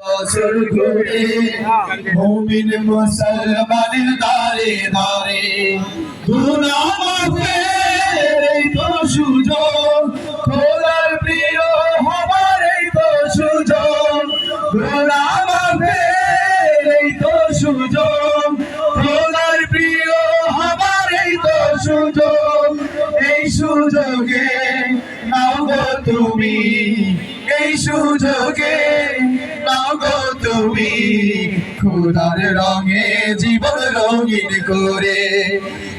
বছর ঘুরে মুমিন মুসলমানের দারে দারে গুনাহ মাফের এই তো সুযোগ, খোদার প্রিয় হবার এই তো সুযোগ, গুনাহ মাফের এই তো সুযোগ, খোদার প্রিয় হবার এই তো সুযোগ। এই সুযোগে নাও গো তুমি, এই সুযোগে নাও গো তুমি, খোদার রঙে জীবন রঙিন করে।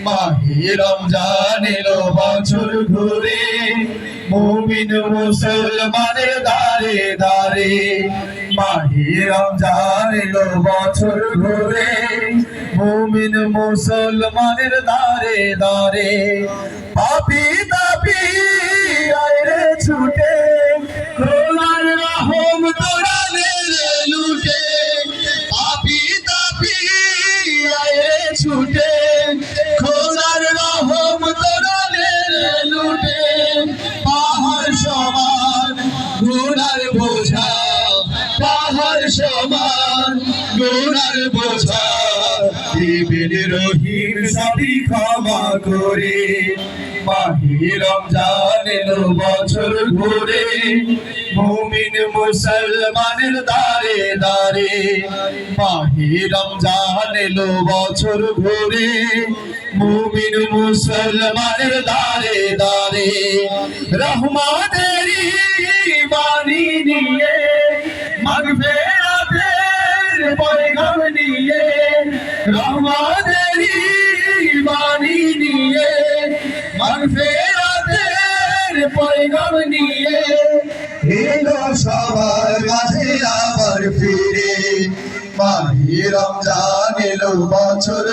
মাহে রমজান এলো বছর ঘুরে মুমিন মুসলমানের দারে দারে। মাহে রমজান এলো বছর ঘুরে মুমিন মুসলমানের দারে দারে। পাপী তাপী আইরে ছুটে খোদার রহম তোরা নেড়ে লুটে। পাপী তাপী আইরে ছুটে খোদার রহম তোরা নেড়ে লুটে। পাহাড় সমান গুনার বোঝা, পাহাড় সমান গুনার বোঝা, দিবেন রহিম সবই ক্ষমা করে। মাহে রমজান এলো বছর ঘুরে মুমিন মুসলমানের দারে দারে। মাহে রমজান এলো বছর ঘুরে মুমিন মুসলমানের দারে দারে। রহমানেরই বাণী নিয়ে মাগফিরাতের পয়গাম নিয়ে, রহমানেরই বাণী নিয়ে মাগফিরাতের পয়গাম নিয়ে এলো সবার মাঝে আবার ফিরে। মাহে রমজান এলো বছর